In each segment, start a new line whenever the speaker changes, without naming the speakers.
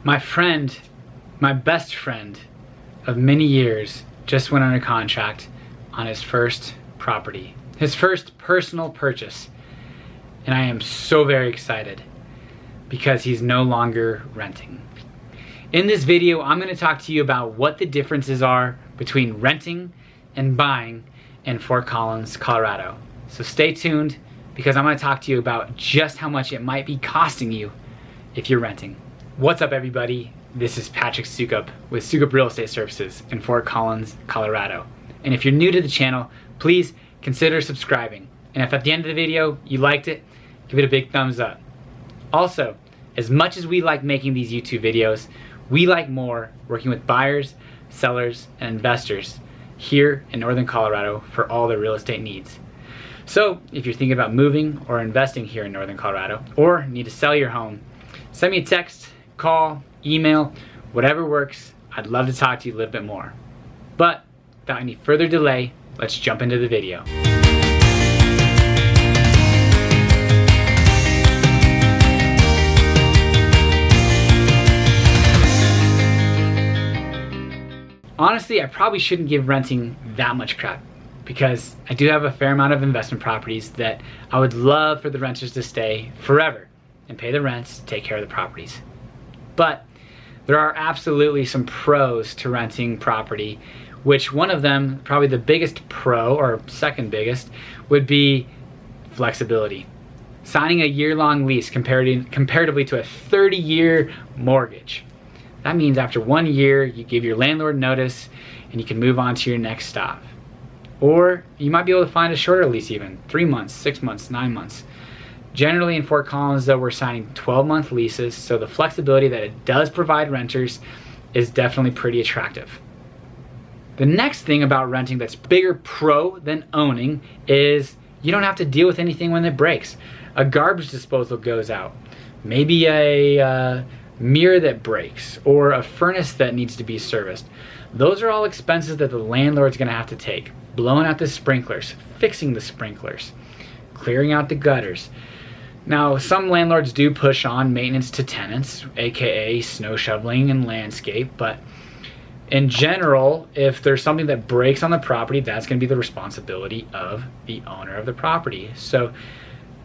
My friend, my best friend of many years, just went under contract on his first property, his first personal purchase. And I am so very excited because he's no longer renting. In this video, I'm going to talk to you about what the differences are between renting and buying in Fort Collins, Colorado. So stay tuned because I'm going to talk to you about just how much it might be costing you if you're renting. What's up, everybody? This is Patrick Soukup with Soukup Real Estate Services in Fort Collins, Colorado. And if you're new to the channel, please consider subscribing. And if at the end of the video you liked it, give it a big thumbs up. Also, as much as we like making these YouTube videos, we like more working with buyers, sellers, and investors here in Northern Colorado for all their real estate needs. So if you're thinking about moving or investing here in Northern Colorado, or need to sell your home, send me a text, call, email, whatever works. I'd love to talk to you a little bit more. But without any further delay, let's jump into the video. Honestly, I probably shouldn't give renting that much crap because I do have a fair amount of investment properties that I would love for the renters to stay forever and pay the rents, take care of the properties. But there are absolutely some pros to renting property, which one of them, probably the biggest pro or second biggest, would be flexibility. Signing a year-long lease comparatively to a 30-year mortgage. That means after 1 year, you give your landlord notice and you can move on to your next stop. Or you might be able to find a shorter lease even, 3 months, 6 months, 9 months. Generally in Fort Collins though, we're signing 12-month leases, so the flexibility that it does provide renters is definitely pretty attractive. The next thing about renting that's bigger pro than owning is you don't have to deal with anything when it breaks. A garbage disposal goes out, maybe a mirror that breaks, or a furnace that needs to be serviced. Those are all expenses that the landlord's gonna have to take. Blowing out the sprinklers, fixing the sprinklers, clearing out the gutters. Now, some landlords do push on maintenance to tenants, aka snow shoveling and landscape, but in general, if there's something that breaks on the property, that's going to be the responsibility of the owner of the property. So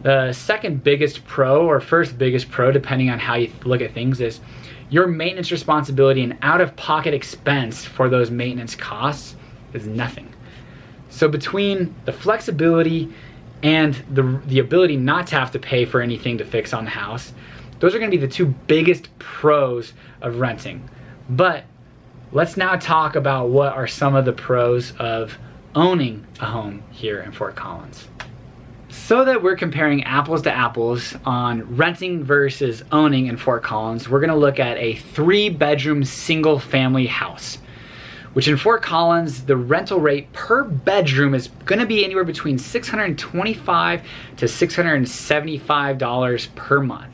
the second biggest pro, or first biggest pro, depending on how you look at things, is your maintenance responsibility and out-of-pocket expense for those maintenance costs is nothing. So between the flexibility and the ability not to have to pay for anything to fix on the house, those are going to be the two biggest pros of renting. But let's now talk about what are some of the pros of owning a home here in Fort Collins. So that we're comparing apples to apples on renting versus owning in Fort Collins, we're going to look at a 3-bedroom single-family house, which in Fort Collins, the rental rate per bedroom is going to be anywhere between $625 to $675 per month.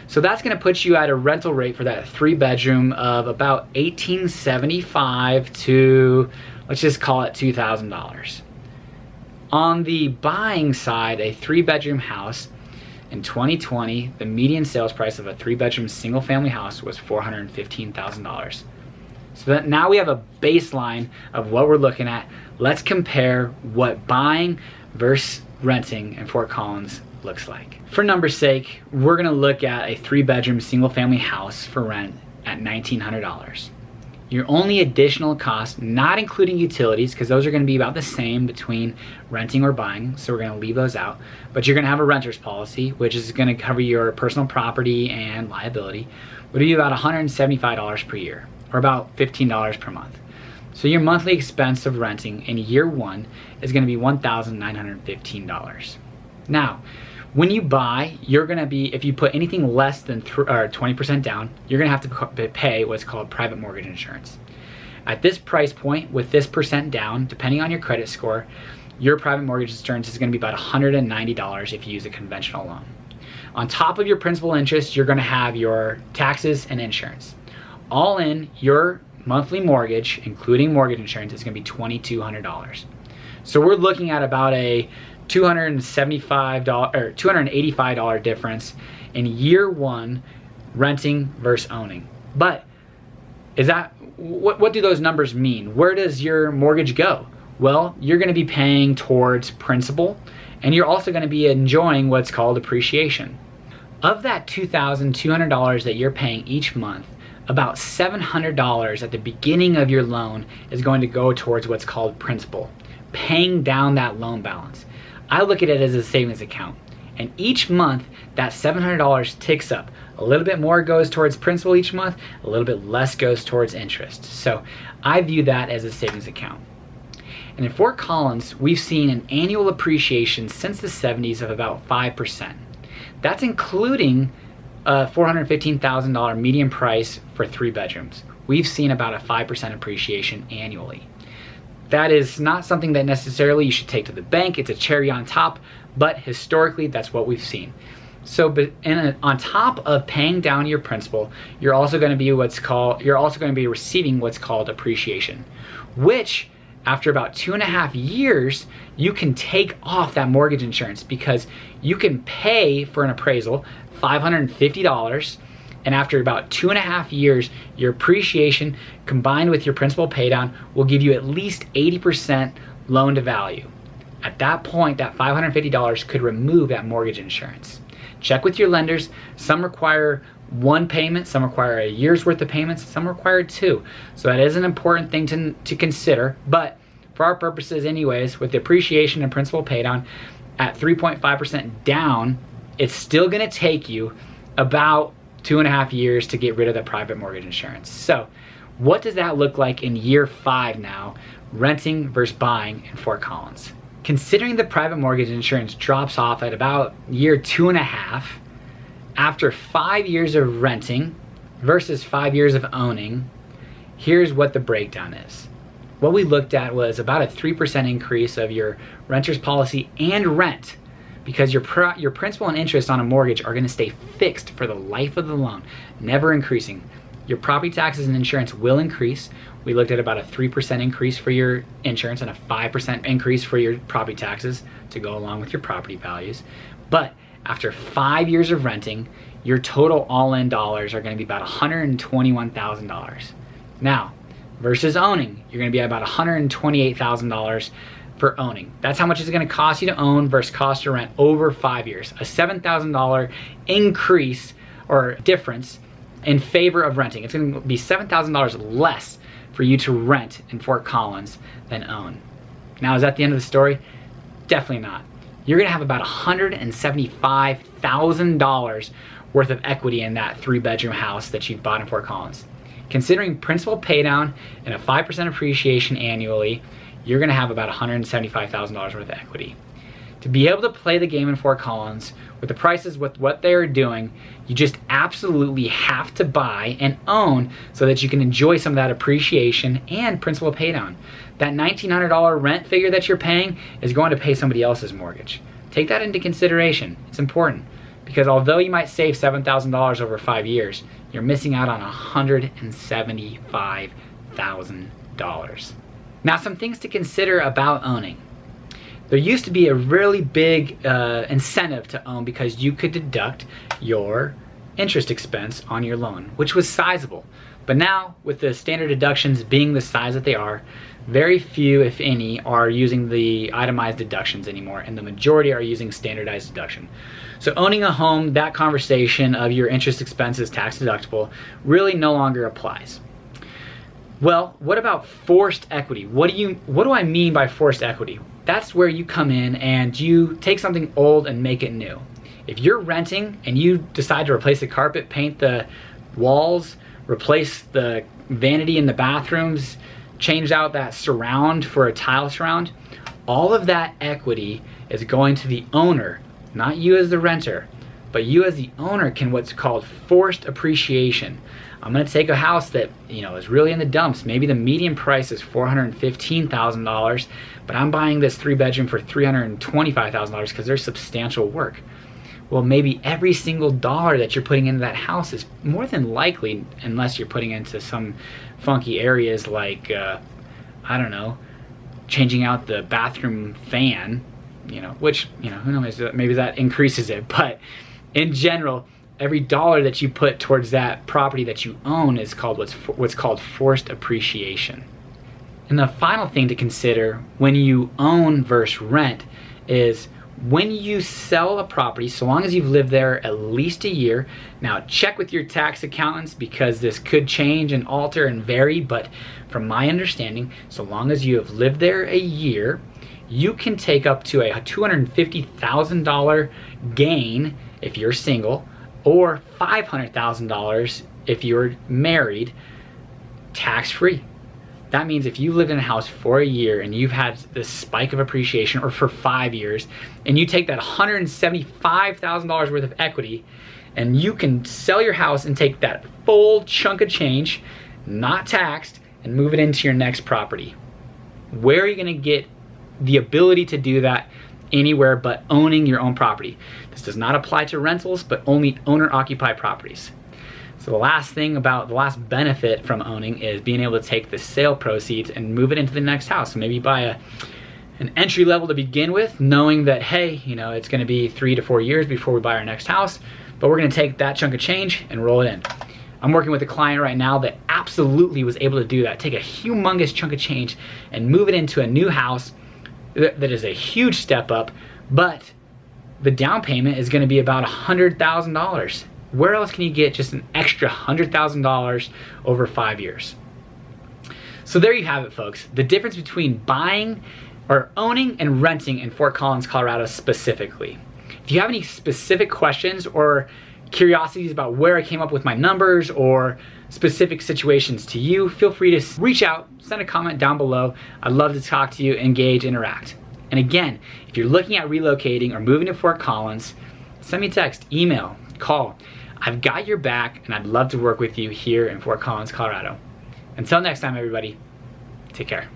So that's going to put you at a rental rate for that 3-bedroom of about $1,875 to, let's just call it $2,000. On the buying side, a 3-bedroom house in 2020, the median sales price of a 3-bedroom single-family house was $415,000. So that now we have a baseline of what we're looking at. Let's compare what buying versus renting in Fort Collins looks like. For number's sake, we're gonna look at a 3-bedroom single-family house for rent at $1,900. Your only additional cost, not including utilities, because those are gonna be about the same between renting or buying, so we're gonna leave those out, but you're gonna have a renter's policy, which is gonna cover your personal property and liability, would be about $175 per year, or about $15 per month. So your monthly expense of renting in year 1 is gonna be $1,915. Now, when you buy, you're gonna be, if you put anything less than 20% down, you're gonna have to pay what's called private mortgage insurance. At this price point, with this percent down, depending on your credit score, your private mortgage insurance is gonna be about $190 if you use a conventional loan. On top of your principal interest, you're gonna have your taxes and insurance. All in, your monthly mortgage, including mortgage insurance, is gonna be $2,200. So we're looking at about a $285 difference in year 1 renting versus owning. But what do those numbers mean? Where does your mortgage go? Well, you're going to be paying towards principal, and you're also going to be enjoying what's called appreciation. Of that $2,200 that you're paying each month, about $700 at the beginning of your loan is going to go towards what's called principal, paying down that loan balance. I look at it as a savings account, and each month that $700 ticks up. A little bit more goes towards principal each month, a little bit less goes towards interest. So I view that as a savings account. And in Fort Collins, we've seen an annual appreciation since the 70s of about 5%. That's including a $415,000 median price for 3 bedrooms. We've seen about a 5% appreciation annually. That is not something that necessarily you should take to the bank. It's a cherry on top, but historically that's what we've seen. So on top of paying down your principal, you're also going to be receiving what's called appreciation, which after about 2.5 years, you can take off that mortgage insurance because you can pay for an appraisal $550, and after about 2.5 years, your appreciation combined with your principal paydown will give you at least 80% loan to value. At that point, that $550 could remove that mortgage insurance. Check with your lenders. Some require 1 payment, some require a year's worth of payments, some require 2. So that is an important thing to consider, but for our purposes anyways, with the appreciation and principal paydown at 3.5% down, it's still gonna take you about 2.5 years to get rid of the private mortgage insurance. So what does that look like in year 5 now, renting versus buying in Fort Collins? Considering the private mortgage insurance drops off at about year 2.5, after 5 years of renting versus 5 years of owning, here's what the breakdown is. What we looked at was about a 3% increase of your renter's policy and rent, because your principal and interest on a mortgage are going to stay fixed for the life of the loan, never increasing. Your property taxes and insurance will increase. We looked at about a 3% increase for your insurance and a 5% increase for your property taxes to go along with your property values. But after 5 years of renting, your total all-in dollars are going to be about $121,000. Now, versus owning, you're going to be at about $128,000 for owning. That's how much it's going to cost you to own versus cost to rent over 5 years. A $7,000 increase or difference in favor of renting. It's going to be $7,000 less for you to rent in Fort Collins than own. Now, is that the end of the story? Definitely not. You're going to have about $175,000 worth of equity in that 3-bedroom house that you've bought in Fort Collins. Considering principal paydown and a 5% appreciation annually, you're going to have about $175,000 worth of equity. To be able to play the game in Fort Collins with the prices, with what they're doing, you just absolutely have to buy and own so that you can enjoy some of that appreciation and principal paydown. That $1,900 rent figure that you're paying is going to pay somebody else's mortgage. Take that into consideration. It's important because although you might save $7,000 over 5 years, you're missing out on $175,000. Now, some things to consider about owning. There used to be a really big incentive to own because you could deduct your interest expense on your loan, which was sizable. But now, with the standard deductions being the size that they are, very few, if any, are using the itemized deductions anymore, and the majority are using standardized deduction. So owning a home, that conversation of your interest expense is tax deductible really no longer applies. Well, what about forced equity? What do I mean by forced equity? That's where you come in and you take something old and make it new. If you're renting and you decide to replace the carpet, paint the walls, replace the vanity in the bathrooms, change out that surround for a tile surround, all of that equity is going to the owner, not you as the renter, but you as the owner can what's called forced appreciation. I'm gonna take a house that is really in the dumps. Maybe the median price is $415,000, but I'm buying this 3-bedroom for $325,000 because there's substantial work. Well, maybe every single dollar that you're putting into that house is more than likely, unless you're putting into some funky areas like, I don't know, changing out the bathroom fan, which, who knows, maybe that increases it. But in general, every dollar that you put towards that property that you own is called what's called forced appreciation. And the final thing to consider when you own versus rent is when you sell a property, so long as you've lived there at least a year. Now check with your tax accountants because this could change and alter and vary, but from my understanding, so long as you have lived there a year, you can take up to a $250,000 gain if you're single, or $500,000 if you're married, tax-free. That means if you lived in a house for a year and you've had this spike of appreciation, or for 5 years, and you take that $175,000 worth of equity, and you can sell your house and take that full chunk of change, not taxed, and move it into your next property. Where are you gonna get the ability to do that? Anywhere but owning your own property. This does not apply to rentals, but only owner-occupied properties. So the last benefit from owning is being able to take the sale proceeds and move it into the next house. So maybe buy an entry level to begin with, knowing that, hey, you know, it's gonna be 3 to 4 years before we buy our next house, but we're gonna take that chunk of change and roll it in. I'm working with a client right now that absolutely was able to do that, take a humongous chunk of change and move it into a new house that is a huge step up, but the down payment is gonna be about $100,000. Where else can you get just an extra $100,000 over 5 years? So there you have it, folks. The difference between buying or owning and renting in Fort Collins, Colorado specifically. If you have any specific questions or curiosities about where I came up with my numbers or specific situations to you, feel free to reach out, send a comment down below. I'd love to talk to you, engage, interact. And again, if you're looking at relocating or moving to Fort Collins, send me a text, email, call. I've got your back, and I'd love to work with you here in Fort Collins, Colorado. Until next time, everybody, take care.